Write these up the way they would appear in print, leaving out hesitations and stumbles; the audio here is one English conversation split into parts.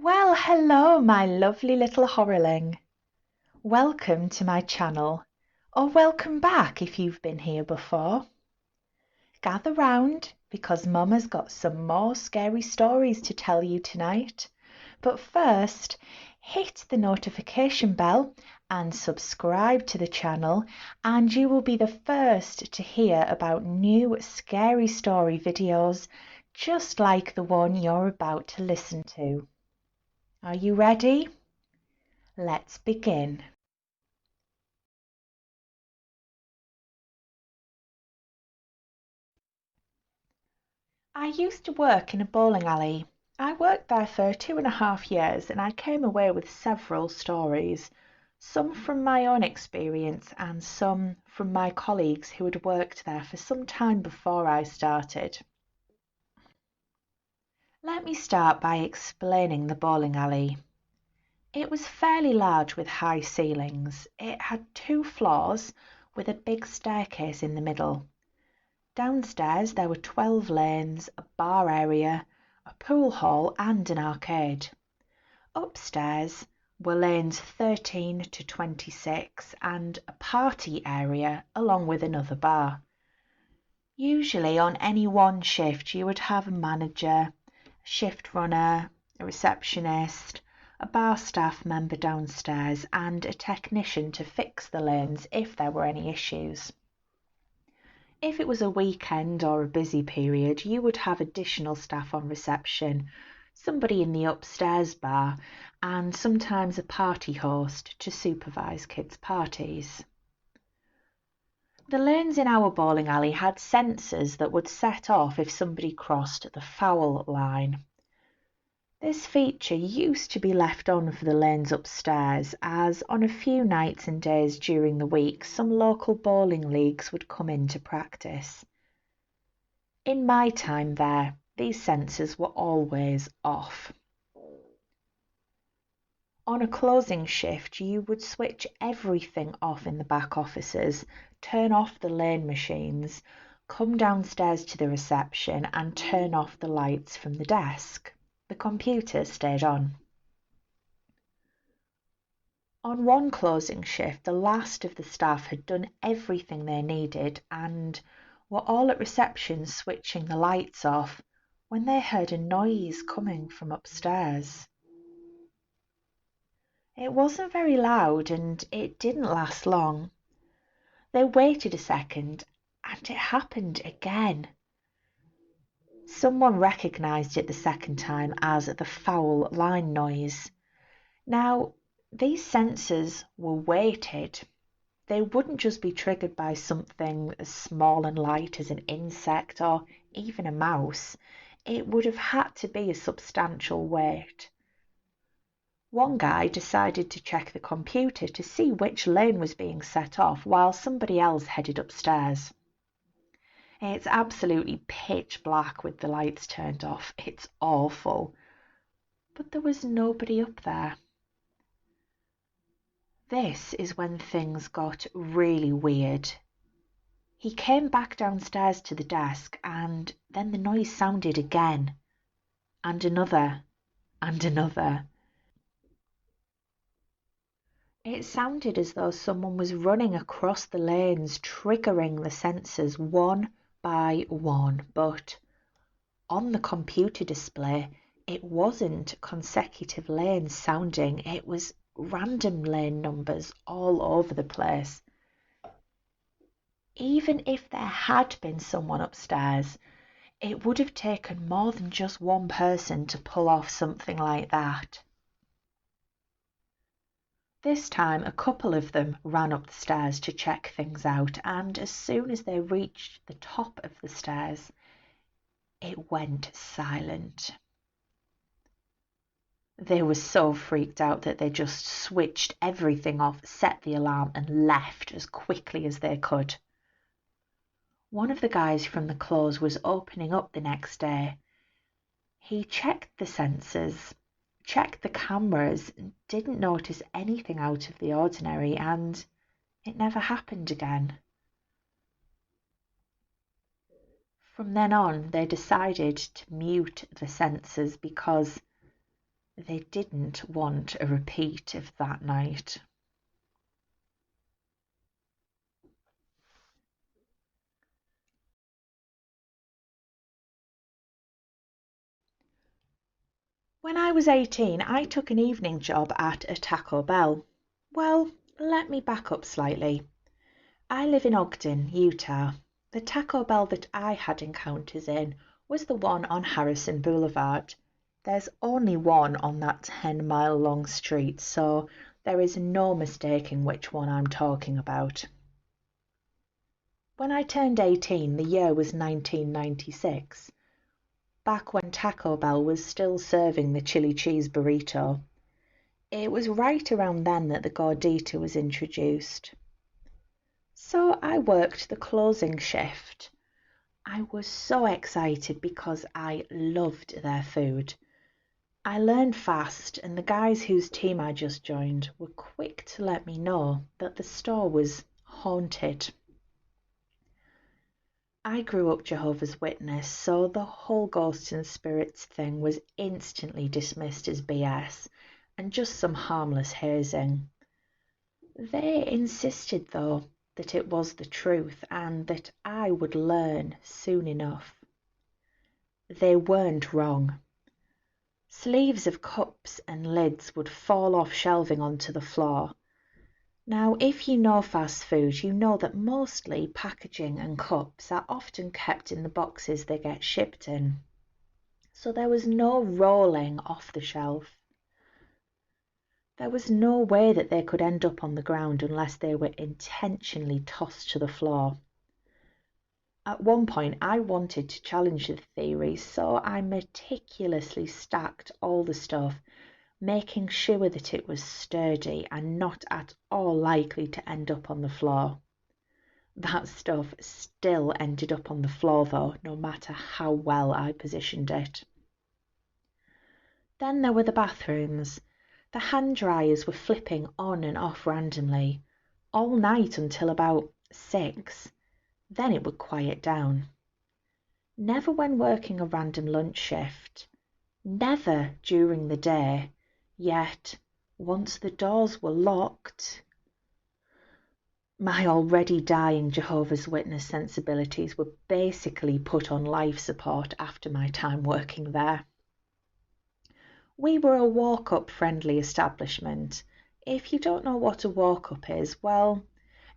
Well, hello, my lovely little horrorling. Welcome to my channel, or welcome back if you've been here before. Gather round because Mama's got some more scary stories to tell you tonight. But first, hit the notification bell and subscribe to the channel, and you will be the first to hear about new scary story videos just like the one you're about to listen to. Are you ready? Let's begin. I used to work in a bowling alley. I worked there for 2.5 years and I came away with several stories, some from my own experience and some from my colleagues who had worked there for some time before I started. Let me start by explaining the bowling alley. It was fairly large with high ceilings. It had 2 floors with a big staircase in the middle. Downstairs there were 12 lanes, a bar area, a pool hall and an arcade. Upstairs were lanes 13 to 26 and a party area along with another bar. Usually on any one shift you would have a manager, a shift runner, a receptionist, a bar staff member downstairs and a technician to fix the lanes if there were any issues. If it was a weekend or a busy period, you would have additional staff on reception, somebody in the upstairs bar, and sometimes a party host to supervise kids' parties. The lanes in our bowling alley had sensors that would set off if somebody crossed the foul line. This feature used to be left on for the lanes upstairs, as on a few nights and days during the week some local bowling leagues would come in to practice. In my time there, these sensors were always off. On a closing shift, you would switch everything off in the back offices, turn off the lane machines, come downstairs to the reception and turn off the lights from the desk. The computer stayed on. On one closing shift, the last of the staff had done everything they needed and were all at reception switching the lights off when they heard a noise coming from upstairs. It wasn't very loud and it didn't last long. They waited a second and it happened again. Someone recognised it the second time as the foul line noise. Now, these sensors were weighted. They wouldn't just be triggered by something as small and light as an insect or even a mouse. It would have had to be a substantial weight. One guy decided to check the computer to see which lane was being set off while somebody else headed upstairs. It's absolutely pitch black with the lights turned off. It's awful. But there was nobody up there. This is when things got really weird. He came back downstairs to the desk and then the noise sounded again. And another. And another. It sounded as though someone was running across the lanes, triggering the sensors one by one, but on the computer display, it wasn't consecutive lanes sounding, it was random lane numbers all over the place. Even if there had been someone upstairs, it would have taken more than just one person to pull off something like that. This time, a couple of them ran up the stairs to check things out, and as soon as they reached the top of the stairs, it went silent. They were so freaked out that they just switched everything off, set the alarm, and left as quickly as they could. One of the guys from the close was opening up the next day. He checked the sensors, checked the cameras, and didn't notice anything out of the ordinary, and it never happened again. From then on, they decided to mute the sensors because They didn't want a repeat of that night. When I was 18, I took an evening job at a Taco Bell. Well, let me back up slightly. I live in Ogden, Utah. The Taco Bell that I had encounters in was the one on Harrison Boulevard. There's only one on that 10-mile long street, so there is no mistaking which one I'm talking about. When I turned 18, the year was 1996, back when Taco Bell was still serving the chili cheese burrito. It was right around then that the gordita was introduced. So I worked the closing shift. I was so excited because I loved their food. I learned fast, and the guys whose team I just joined were quick to let me know that the store was haunted. I grew up Jehovah's Witness, so the whole ghosts and spirits thing was instantly dismissed as BS and just some harmless hazing. They insisted, though, that it was the truth and that I would learn soon enough. They weren't wrong. Sleeves of cups and lids would fall off shelving onto the floor. Now, if you know fast food, you know that mostly packaging and cups are often kept in the boxes they get shipped in. So there was no rolling off the shelf. There was no way that they could end up on the ground unless they were intentionally tossed to the floor. At one point, I wanted to challenge the theory, so I meticulously stacked all the stuff, making sure that it was sturdy and not at all likely to end up on the floor. That stuff still ended up on the floor though, no matter how well I positioned it. Then there were the bathrooms. The hand dryers were flipping on and off randomly, all night until about 6. Then it would quiet down. Never when working a random lunch shift. Never during the day. Yet, once the doors were locked, my already dying Jehovah's Witness sensibilities were basically put on life support after my time working there. We were a walk-up friendly establishment. If you don't know what a walk-up is, well,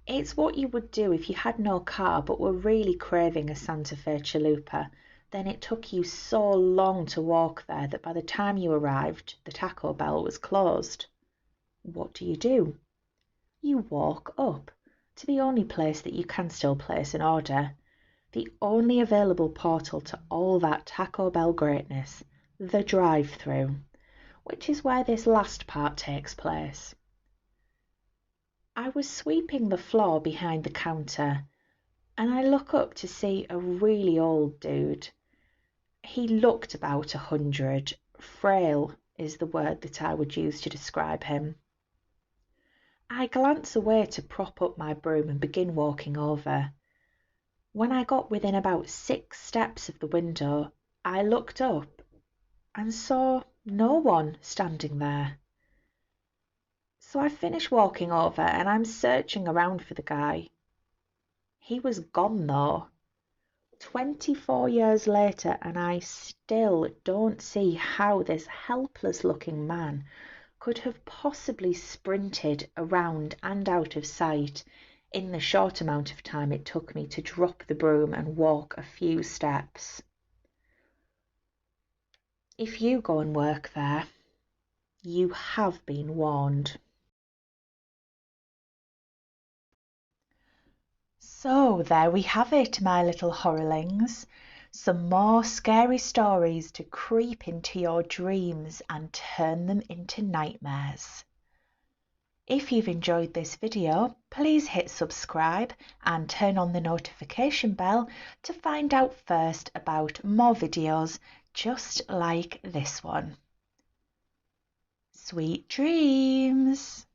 it's what you would do if you had no car but were really craving a Santa Fe chalupa. Then it took you so long to walk there that by the time you arrived, the Taco Bell was closed. What do? You walk up to the only place that you can still place an order. The only available portal to all that Taco Bell greatness, the drive-thru, which is where this last part takes place. I was sweeping the floor behind the counter, and I look up to see a really old dude. He looked about 100. Frail is the word that I would use to describe him. I glance away to prop up my broom and begin walking over. When I got within about 6 steps of the window, I looked up and saw no one standing there. So I finished walking over and I'm searching around for the guy. He was gone though. 24 years later, and I still don't see how this helpless looking man could have possibly sprinted around and out of sight in the short amount of time it took me to drop the broom and walk a few steps. If you go and work there, you have been warned. So there we have it, my little horrorlings. Some more scary stories to creep into your dreams and turn them into nightmares. If you've enjoyed this video, please hit subscribe and turn on the notification bell to find out first about more videos just like this one. Sweet dreams!